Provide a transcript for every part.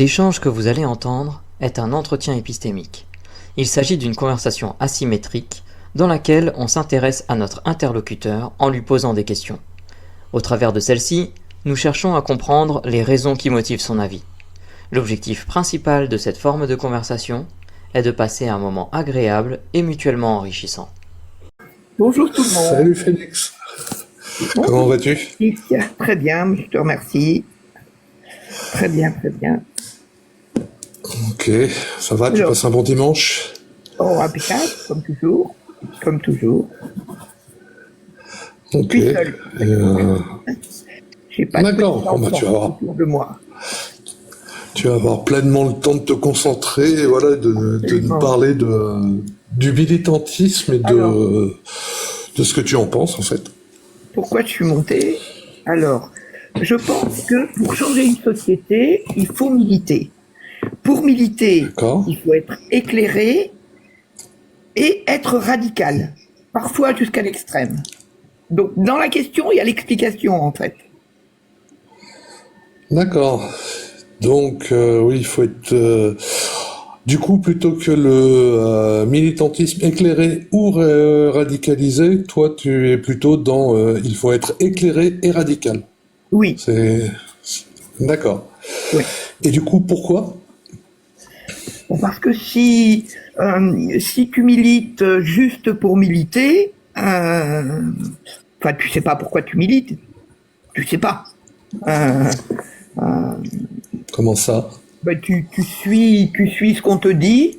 L'échange que vous allez entendre est un entretien épistémique. Il s'agit d'une conversation asymétrique dans laquelle on s'intéresse à notre interlocuteur en lui posant des questions. Au travers de celle-ci, nous cherchons à comprendre les raisons qui motivent son avis. L'objectif principal de cette forme de conversation est de passer un moment agréable et mutuellement enrichissant. Bonjour tout le monde. Salut Félix. Comment vas-tu? Très bien, je te remercie. Très bien, très bien. Ok, ça va, tu Alors, passes un bon dimanche? oh, impeccable, comme toujours. Comme toujours. Ok. Puis seul. J'ai pas D'accord, de bon, bah, enfants autour de moi. tu vas avoir pleinement le temps de te concentrer, et voilà, de nous Absolument. parler du militantisme et Alors, de ce que tu en penses en fait. pourquoi je suis montée? Alors, je pense que pour changer une société, il faut militer. Pour militer, D'accord? il faut être éclairé et être radical, parfois jusqu'à l'extrême. Donc, dans la question, il y a l'explication, en fait. D'accord. Donc, oui, il faut être... du coup, plutôt que le militantisme éclairé ou radicalisé, toi, tu es plutôt dans il faut être éclairé et radical. Oui, C'est... D'accord. oui. Et du coup, pourquoi? Bon, parce que si tu milites juste pour militer, enfin, tu sais pas pourquoi tu milites. Tu sais pas. Euh, Comment ça? ben, tu suis ce qu'on te dit.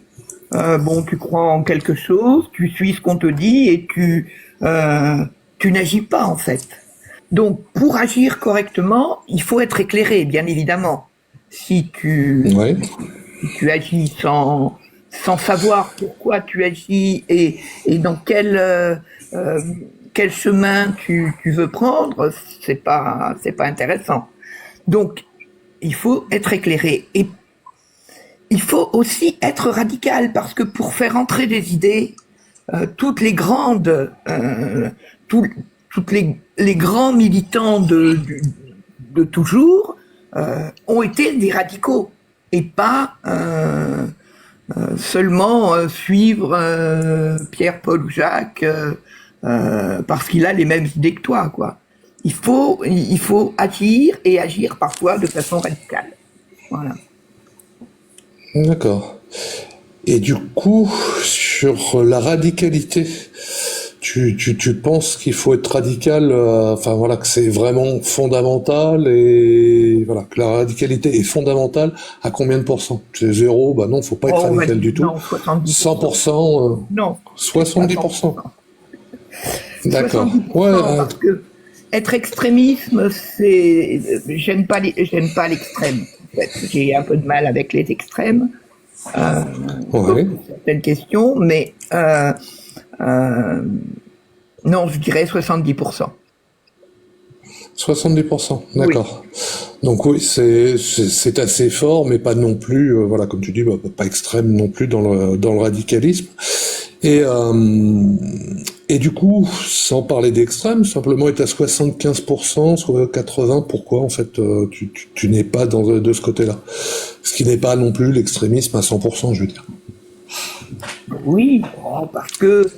Bon, tu crois en quelque chose, tu suis ce qu'on te dit et tu n'agis pas en fait. Donc, pour agir correctement, il faut être éclairé, bien évidemment. Si Ouais. tu agis sans savoir pourquoi tu agis et dans quel chemin tu veux prendre, c'est pas intéressant. Donc, il faut être éclairé. Et il faut aussi être radical parce que pour faire entrer des idées, toutes les grandes, toutes les grands militants de toujours ont été des radicaux et pas seulement suivre Pierre, Paul ou Jacques parce qu'il a les mêmes idées que toi, quoi. Il faut agir et agir parfois de façon radicale. Voilà. D'accord. Et du coup, sur la radicalité, tu penses qu'il faut être radical, enfin voilà, que c'est vraiment fondamental et voilà, que la radicalité est fondamentale à combien de pourcents? C'est zéro, bah non, faut pas être Oh, on va radical dire du tout. non, 70%. 100%, Non, pas 70%. 100%. D'accord. 70%, parce que être extrémisme, j'aime pas l'extrême. En fait, j'ai un peu de mal avec les extrêmes, sauf Ouais. pour certaines questions, mais non, je dirais 70%. 70%, Oui. d'accord. Donc oui, c'est assez fort, mais pas non plus, voilà, comme tu dis, bah, pas extrême non plus dans le radicalisme. Et du coup, sans parler d'extrême, simplement être à 75%, soit 80%, pourquoi en fait tu n'es pas de ce côté-là? Ce qui n'est pas non plus l'extrémisme à 100%, je veux dire. Oui, oh, parce que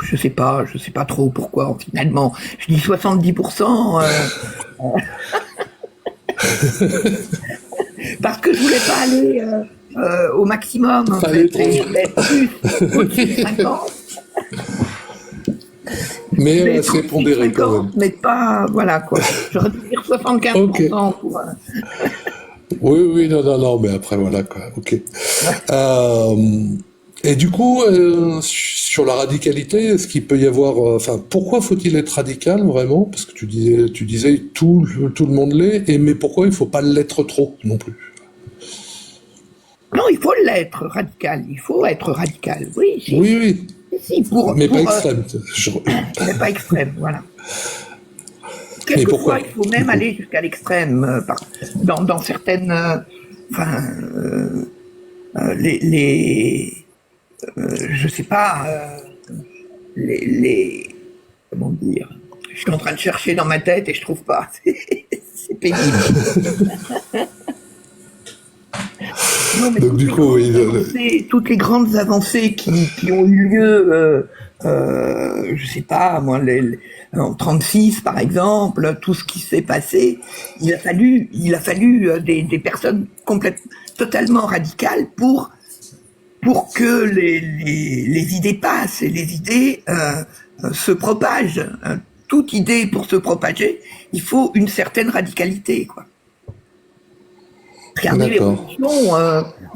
je sais pas trop pourquoi finalement. Je dis 70%. Parce que je voulais pas aller au maximum, en Pas fait. aller trop. Et je voulais être plus au-dessus de 50. Mais Mais c'est pondéré quand même. mais pas, voilà, quoi. J'aurais pu dire 75% Ok. pour, Oui, non, mais après voilà quoi. Ok. ouais. Et du coup, sur la radicalité, est-ce qu'il peut y avoir, enfin, pourquoi faut-il être radical vraiment? Parce que tu disais tout le monde l'est, mais pourquoi il faut pas l'être trop non plus? Non, il faut l'être radical. Il faut être radical. Oui, Oui, si, mais pas extrême. mais pas extrême, voilà. Mais Quelquefois, pourquoi, il faut du même coup? aller jusqu'à l'extrême, dans certaines, enfin, je sais pas, les, comment dire, je suis en train de chercher dans ma tête et je trouve pas. c'est pénible. Non, mais Donc du coup, oui, toutes les grandes avancées qui ont eu lieu, je sais pas, moi, en 36 par exemple, tout ce qui s'est passé, il a fallu des personnes totalement radicales pour que les idées passent et les idées se propagent. Toute idée pour se propager, il faut une certaine radicalité, quoi. Regardez d'accord.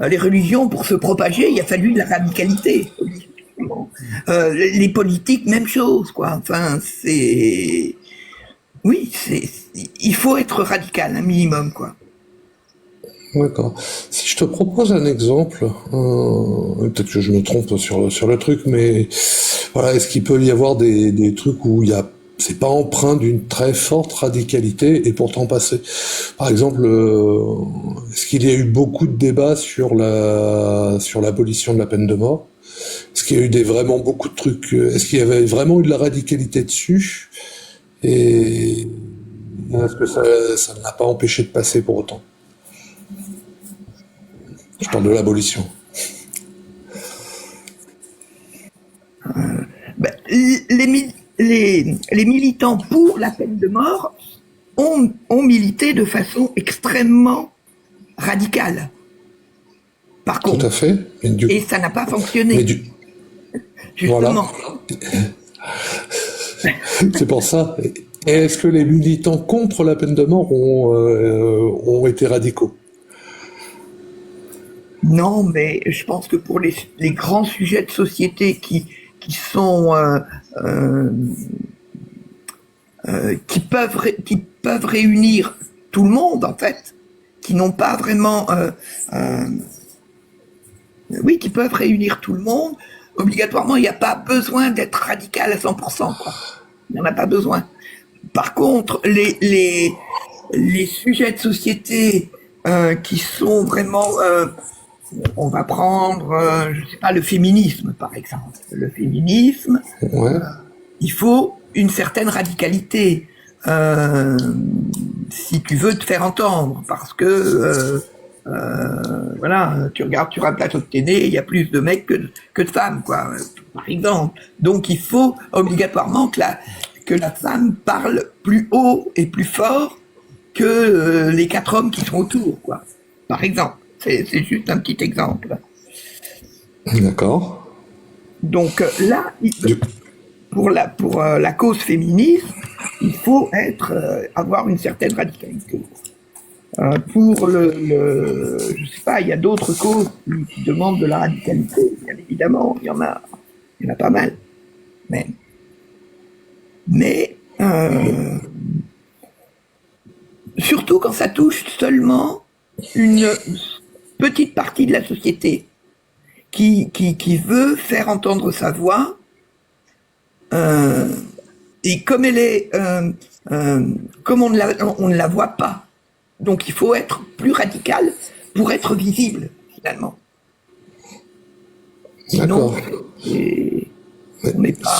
les religions pour se propager, il a fallu de la radicalité. Les politiques, même chose, quoi. Enfin, oui, il faut être radical, un minimum, quoi. D'accord. Si je te propose un exemple, peut-être que je me trompe sur le truc, mais voilà, est-ce qu'il peut y avoir des trucs où c'est pas empreint d'une très forte radicalité et pourtant passé? Par exemple, est-ce qu'il y a eu beaucoup de débats sur l'abolition de la peine de mort? Est-ce qu'il y a eu vraiment beaucoup de trucs? Est-ce qu'il y avait vraiment eu de la radicalité dessus? Et est-ce que ça ne l'a pas empêché de passer pour autant? Je parle de l'abolition. Ben, les militants pour la peine de mort ont milité de façon extrêmement radicale. Par Tout à contre, fait. et ça n'a pas fonctionné, Voilà. justement. C'est pour ça. Et est-ce que les militants contre la peine de mort ont été radicaux? Non, mais je pense que pour les grands sujets de société qui peuvent réunir tout le monde, en fait, qui n'ont pas vraiment oui, qui peuvent réunir tout le monde, obligatoirement, il n'y a pas besoin d'être radical à 100%, quoi. Il n'y en a pas besoin. Par contre, les sujets de société qui sont vraiment on va prendre, je sais pas, le féminisme, par exemple. Le féminisme, Ouais. il faut une certaine radicalité si tu veux te faire entendre, parce que voilà, tu regardes sur un plateau de télé, il y a plus de mecs que de femmes, quoi, par exemple. Donc il faut obligatoirement que la femme parle plus haut et plus fort que les 4 hommes qui sont autour, quoi. Par exemple. C'est juste un petit exemple. D'accord. Donc là, pour la cause féministe, il faut avoir une certaine radicalité. Pour je sais pas, il y a d'autres causes qui demandent de la radicalité. Bien évidemment, il y en a pas mal. Mais surtout quand ça touche seulement une petite partie de la société qui veut faire entendre sa voix, et comme elle est, comme on ne la voit pas, donc il faut être plus radical pour être visible finalement. Sinon, on n'est pas.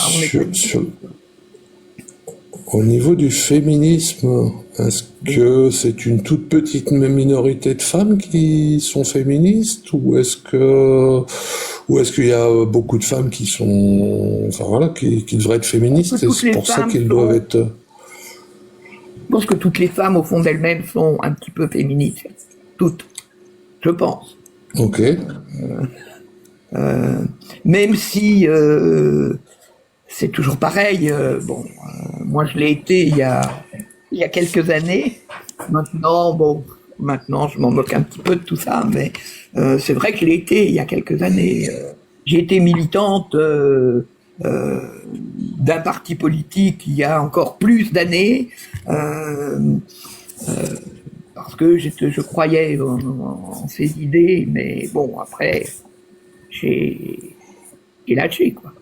Au niveau du féminisme, est-ce que c'est une toute petite minorité de femmes qui sont féministes ou est-ce qu'il y a beaucoup de femmes qui sont, enfin voilà, qui devraient être féministes et c'est pour ça qu'elles doivent être. Je pense que toutes les femmes, au fond d'elles-mêmes, sont un petit peu féministes. Toutes. Je pense. Ok. Même si c'est toujours pareil. Moi, je l'ai été il y a quelques années. Maintenant, je m'en moque un petit peu de tout ça, mais c'est vrai que je l'ai été il y a quelques années. J'ai été militante d'un parti politique il y a encore plus d'années, parce que je croyais en ces idées, mais bon, après, j'ai lâché, quoi.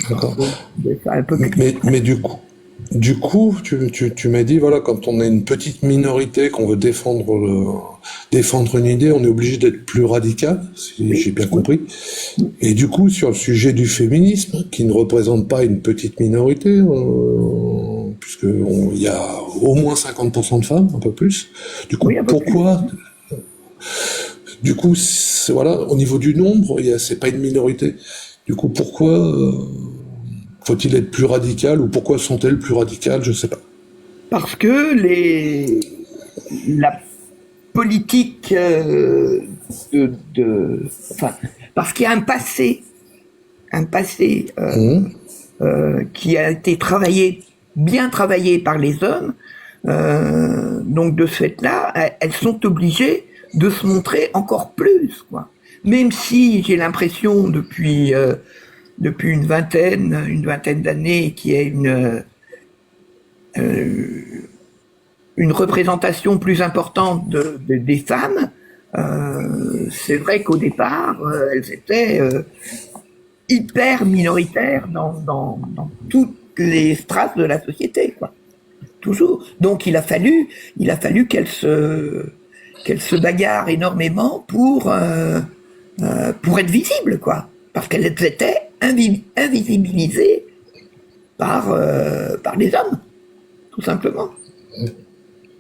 D'accord. Un peu Mais du coup, tu m'as dit, voilà, quand on est une petite minorité, qu'on veut défendre une idée, on est obligé d'être plus radical, si j'ai bien compris. Et du coup, sur le sujet du féminisme, qui ne représente pas une petite minorité, puisque il y a au moins 50% de femmes, un peu plus. Du coup, Oui, un peu pourquoi? Du coup, voilà, au niveau du nombre, c'est pas une minorité. Du coup, pourquoi faut-il être plus radical ou pourquoi sont-elles plus radicales? Je sais pas. parce que la politique enfin, parce qu'il y a un passé Hum, qui a été bien travaillé par les hommes. Donc de ce fait-là, elles sont obligées de se montrer encore plus, quoi. Même si j'ai l'impression depuis une vingtaine d'années qu'il y a une représentation plus importante des femmes. C'est vrai qu'au départ, elles étaient hyper minoritaires dans toutes les strates de la société, quoi. Toujours. Donc il a fallu qu'elles se bagarrent énormément pour être visibles, quoi. Parce qu'elles étaient invisibilisées par les hommes, tout simplement.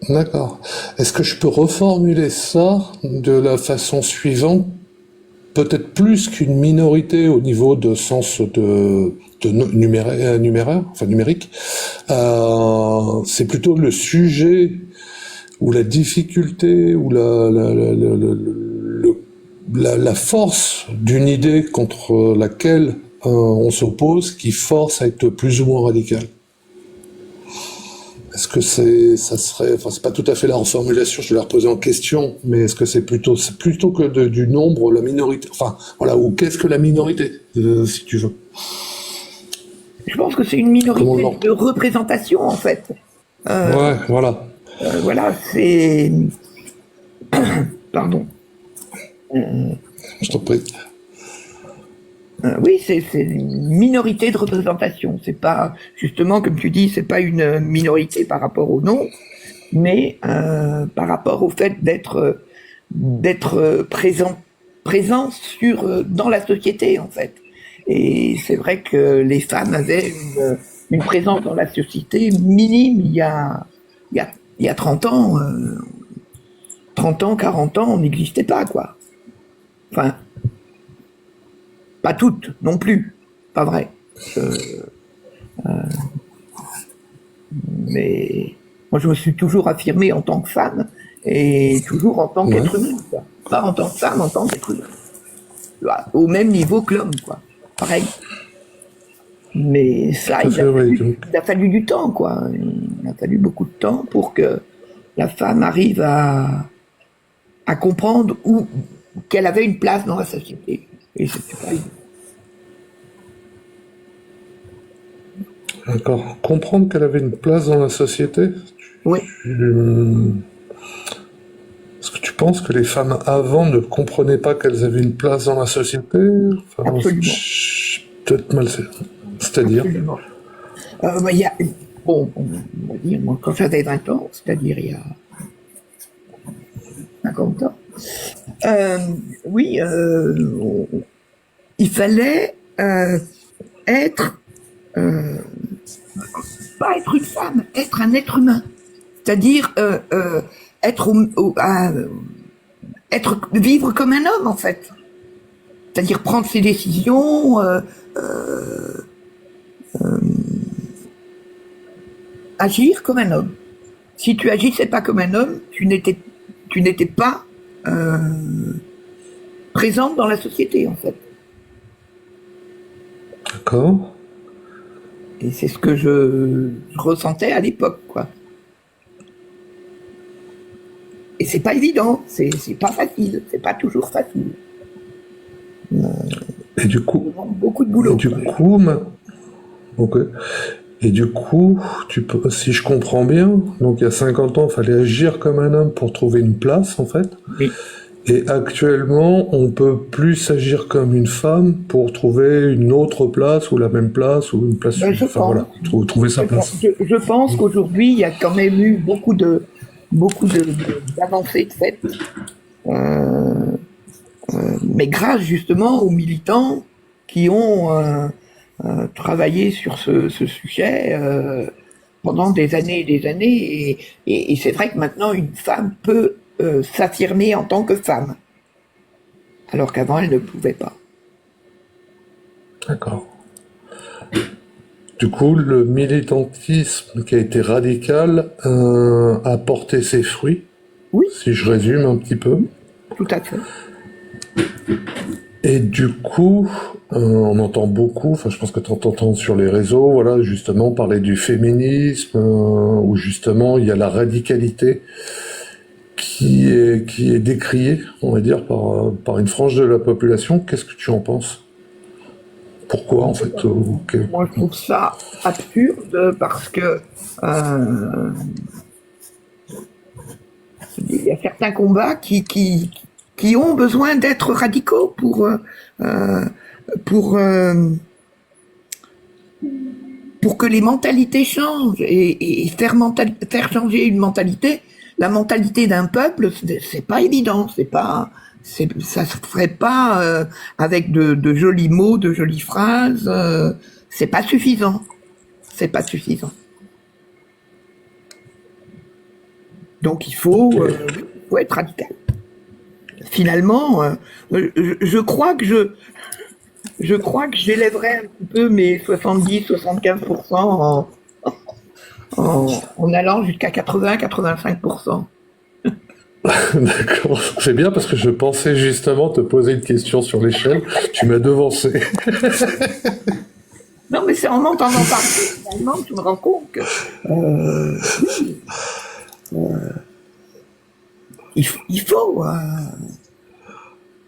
d'accord. Est-ce que je peux reformuler ça de la façon suivante? Peut-être plus qu'une minorité au niveau de sens numéraire, enfin numérique. C'est plutôt le sujet ou la difficulté ou la force d'une idée contre laquelle on s'oppose qui force à être plus ou moins radical. Est-ce que ça serait, enfin c'est pas tout à fait la reformulation, je vais la reposer en question, mais est-ce que c'est plutôt que du nombre, la minorité, enfin voilà, ou qu'est-ce que la minorité, si tu veux. Je pense que c'est une Comment minorité non? de représentation, en fait. Ouais, voilà. Voilà, c'est... Pardon. Je t'en prie. Oui, c'est une minorité de représentation. C'est pas, justement, comme tu dis, c'est pas une minorité par rapport au nombre, mais par rapport au fait d'être présent dans la société, en fait. Et c'est vrai que les femmes avaient une présence dans la société minime il y a 30 ans. 30 ans, 40 ans, on n'existait pas, quoi. Enfin, pas toutes non plus, pas vrai. Mais moi, je me suis toujours affirmée en tant que femme et toujours en tant Ouais. qu'être humain, quoi. Pas en tant que femme, en tant qu'être humain. Voilà, au même niveau que l'homme, quoi. Pareil. Mais ça, Tout à fait, oui. il a fallu du temps, quoi. Il a fallu beaucoup de temps pour que la femme arrive à comprendre qu'elle avait une place dans la société. Et c'était pas évident. D'accord. Comprendre qu'elle avait une place dans la société. Oui, tu- Est-ce que tu penses que les femmes avant ne comprenaient pas qu'elles avaient une place dans la société? Enfin, absolument. peut-être mal. C'est-à-dire? Absolument. Bah, bon, on va dire, moi, quand j'avais 20 ans, c'est-à-dire il y a 50 ans, oui, il fallait être, pas être une femme, être un être humain. C'est-à-dire être, vivre comme un homme, en fait. C'est-à-dire prendre ses décisions, agir comme un homme. Si tu agissais pas comme un homme, tu n'étais pas présente dans la société, en fait. D'accord. Et c'est ce que je ressentais à l'époque, quoi. Et c'est pas évident, c'est pas facile, c'est pas toujours facile. Et du coup, Beaucoup de et boulot. du Quoi. coup, ok. Et du coup, si je comprends bien, donc il y a 50 ans, il fallait agir comme un homme pour trouver une place, en fait. Oui. Et actuellement, on peut plus agir comme une femme pour trouver une autre place ou la même place ou une place. Ben, je Enfin pense. voilà, trouver sa place. Je pense qu'aujourd'hui, il y a quand même eu d'avancées de fait. Mais grâce justement aux militants qui ont travaillé sur ce sujet pendant des années et des années. Et c'est vrai que maintenant, une femme peut s'affirmer en tant que femme, alors qu'avant, elle ne pouvait pas. D'accord. Du coup, le militantisme qui a été radical a porté ses fruits, Oui, si je résume un petit peu. tout à fait. Et du coup, on entend beaucoup, enfin je pense que tu entends sur les réseaux, voilà, justement parler du féminisme, où justement il y a la radicalité qui est décriée, on va dire, par une frange de la population. Qu'est-ce que tu en penses? Pourquoi en fait? Moi, je trouve ça absurde parce que il y a certains combats qui ont besoin d'être radicaux pour que les mentalités changent et faire changer une mentalité. La mentalité d'un peuple, c'est pas évident, ça se ferait pas avec de jolis mots, de jolies phrases. C'est pas suffisant. C'est pas suffisant. Donc il faut être radical. Finalement, je crois que j'élèverais un petit peu mes 70-75% en allant jusqu'à 80-85%. D'accord, c'est bien parce que je pensais justement te poser une question sur l'échelle. Tu m'as devancé. Non, mais c'est en m'entendant parler, finalement, que je me rends compte que il faut.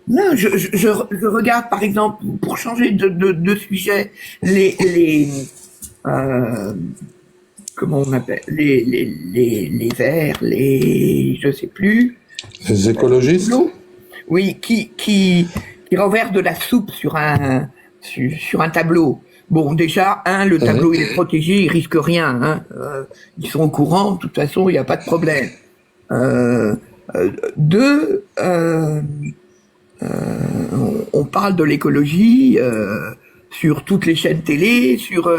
Non, je regarde par exemple, pour changer de sujet, comment on appelle, les verts, je sais plus. Les écologistes? Oui, qui renversent de la soupe sur un tableau. Bon, déjà, le tableau il est protégé, il risque rien. Hein. Ils sont au courant, de toute façon, il n'y a pas de problème. Deux, on parle de l'écologie sur toutes les chaînes télé, sur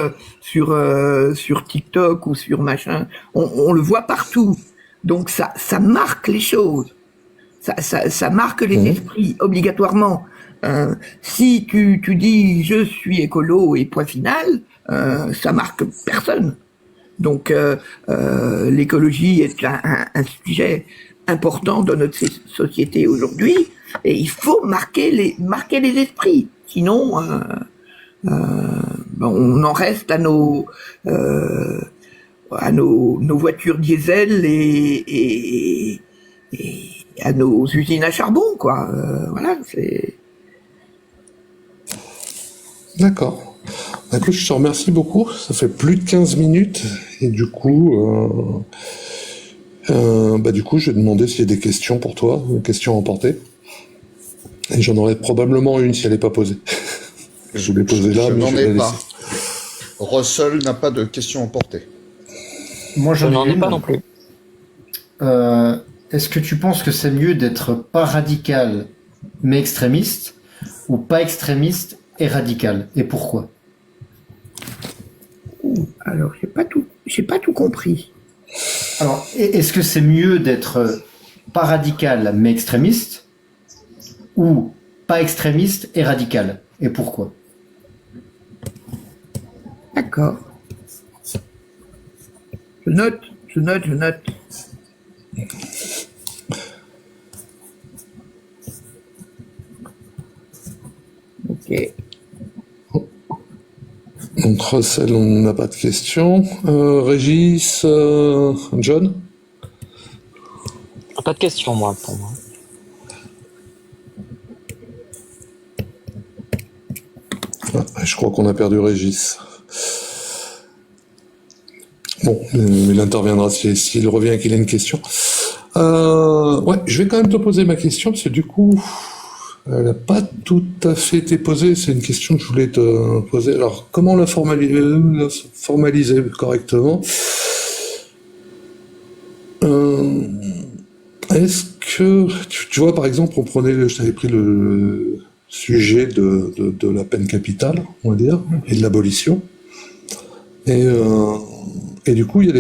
TikTok ou sur machin. On le voit partout. Donc ça marque les choses. Ça marque les esprits obligatoirement. Si tu dis je suis écolo et point final, ça marque personne. Donc l'écologie est un sujet important dans notre société aujourd'hui et il faut marquer les esprits. Sinon, on en reste à nos voitures diesel et à nos usines à charbon, quoi. Voilà, c'est. D'accord. Écoute, je te remercie beaucoup. Ça fait plus de 15 minutes. Et du coup, je vais demander s'il y a des questions pour toi, des questions à emporter. Et j'en aurai probablement une si elle n'est pas posée. Je l'ai posée là, mais je vais la laisser. Russell n'a pas de questions à emporter. Moi, Je n'en ai pas non plus. Est-ce que tu penses que c'est mieux d'être pas radical mais extrémiste ou pas extrémiste et radical? Et pourquoi? Alors, j'ai pas tout compris. Alors, est-ce que c'est mieux d'être pas radical mais extrémiste ou pas extrémiste et radical? Et pourquoi? D'accord. Je note. Ok. Donc Russell, on n'a pas de questions. Régis, John? Pas de questions, moi, pour moi. Je crois qu'on a perdu Régis. Bon, il interviendra s'il revient et qu'il a une question. Je vais quand même te poser ma question, parce que du coup, elle n'a pas tout à fait été posée. C'est une question que je voulais te poser. Alors, comment la formaliser correctement? Est-ce que, tu vois, par exemple, je t'avais pris le sujet de la peine capitale, on va dire, et de l'abolition. Et Et du coup, il y a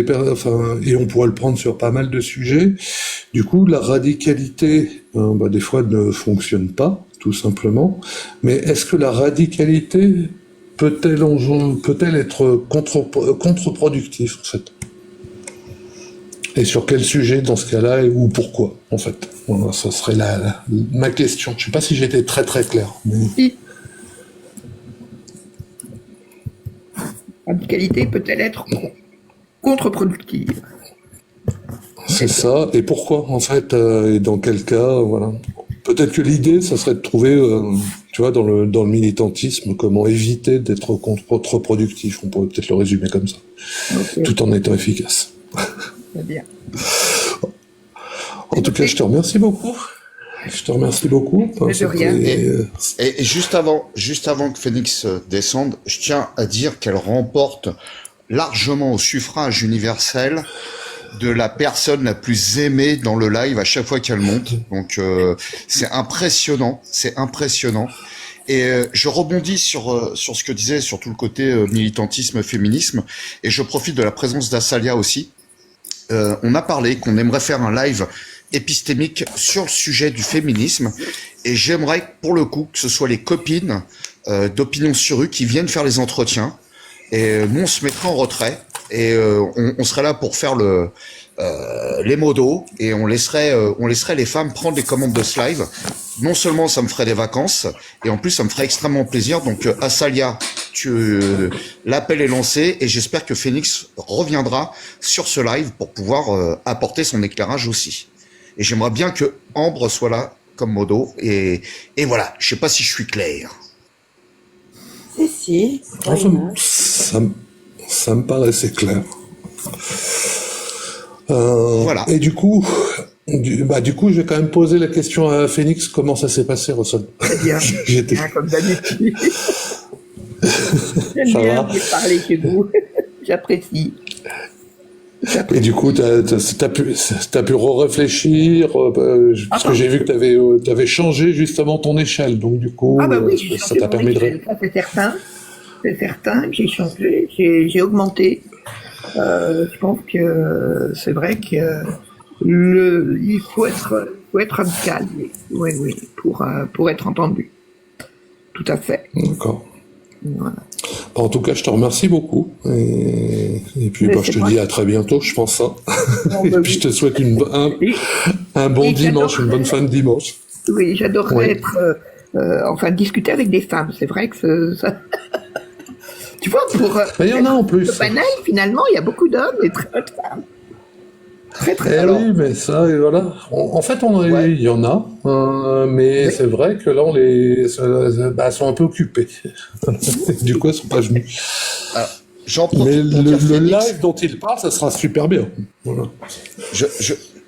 et on pourrait le prendre sur pas mal de sujets. Du coup, la radicalité, des fois, ne fonctionne pas, tout simplement. Mais est-ce que la radicalité peut-elle être contre-productive, en fait? Et sur quel sujet, dans ce cas-là, ou pourquoi, en fait? Voilà, ça serait ma question. Je sais pas si j'ai été très très clair. Mais... Si. Radicalité peut-elle être contre-productive? C'est ça. Et pourquoi, en fait, et dans quel cas, voilà. Peut-être que l'idée, ça serait de trouver, tu vois, dans le militantisme, comment éviter d'être contre-productif. On pourrait peut-être le résumer comme ça, Okay. tout en étant efficace. Très bien. En tout cas, je te remercie beaucoup. Je te remercie beaucoup. Mais de rien. Et juste avant que Phoenix descende, je tiens à dire qu'elle remporte largement au suffrage universel de la personne la plus aimée dans le live à chaque fois qu'elle monte. Donc c'est impressionnant. Et je rebondis sur ce que disait sur tout le côté militantisme, féminisme, et je profite de la présence d'Asalia aussi. On a parlé qu'on aimerait faire un live épistémique sur le sujet du féminisme, et j'aimerais pour le coup que ce soit les copines d'Opinion sur rue qui viennent faire les entretiens, et nous on se mettrait en retrait, et on serait là pour faire les modos, et on laisserait les femmes prendre les commandes de ce live. Non seulement ça me ferait des vacances, et en plus ça me ferait extrêmement plaisir. Donc Asalia, l'appel est lancé, et j'espère que Phoenix reviendra sur ce live pour pouvoir apporter son éclairage aussi. Et j'aimerais bien que Ambre soit là comme modo, et voilà. Je sais pas si je suis clair. Si. Ça me paraissait clair. Voilà. Et du coup, je vais quand même poser la question à Phoenix. Comment ça s'est passé, Russell? Très bien. Bien, comme d'habitude. J'aime Ça bien va parler chez vous. J'apprécie. Et du coup, t'as pu réfléchir, parce que j'ai vu que t'avais changé justement ton échelle, donc du coup, Ah bah oui, ça t'a permis de... Ça c'est certain. C'est certain que j'ai changé, j'ai augmenté. Je pense que c'est vrai que il faut être radical, oui, pour être entendu. Tout à fait. D'accord. Voilà. En tout cas, je te remercie beaucoup. Et puis, je te dis à très bientôt, je pense ça. Bon, Et puis, je te souhaite un bon dimanche, une bonne fin de dimanche. Oui, j'adorerais être, discuter avec des femmes. C'est vrai que ça... Tu vois, mais il y en a en plus. Le panel, finalement, il y a beaucoup d'hommes et très peu de femmes. Très. Alors, oui, mais ça, et voilà. En fait, il y en a, mais c'est vrai que là, elles sont un peu occupées. Du coup, elles sont pas venues. Alors, j'en profite mais pour dire, le Phoenix, live dont il parle, ça sera super bien. Voilà.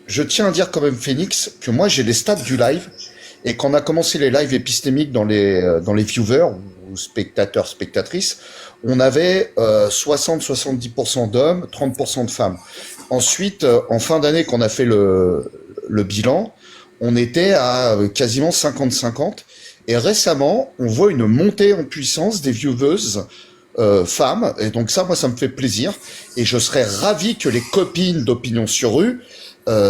je tiens à dire quand même, Phoenix, que moi j'ai les stats du live, et quand on a commencé les lives épistémiques dans les viewers ou spectateurs, spectatrices, on avait 60-70% d'hommes, 30% de femmes. Ensuite, en fin d'année, quand on a fait le bilan, on était à quasiment 50-50. Et récemment, on voit une montée en puissance des viewers femmes. Et donc ça, moi, ça me fait plaisir. Et je serais ravi que les copines d'Opinion sur rue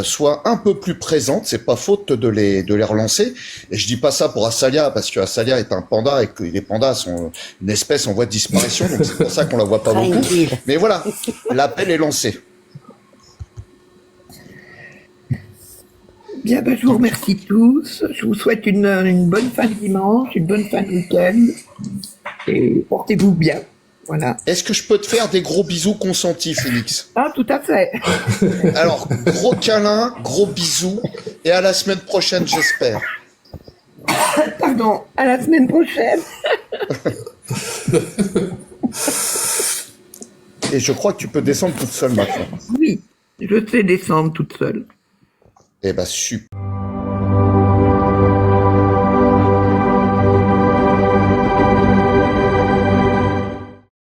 soient un peu plus présentes. C'est pas faute de les relancer. Et je dis pas ça pour Asalia, parce que Asalia est un panda et que les pandas sont une espèce en voie de disparition. Donc c'est pour ça qu'on la voit pas beaucoup. Mais voilà, l'appel est lancé. Bien, je vous remercie tous. Je vous souhaite une bonne fin de dimanche, une bonne fin de week-end. Et portez-vous bien. Voilà. Est-ce que je peux te faire des gros bisous consentis, Phoenix? Ah, tout à fait. Alors, gros câlin, gros bisous, et à la semaine prochaine, j'espère. Pardon, à la semaine prochaine. Et je crois que tu peux descendre toute seule maintenant. Oui, je sais descendre toute seule. Eh ben, super.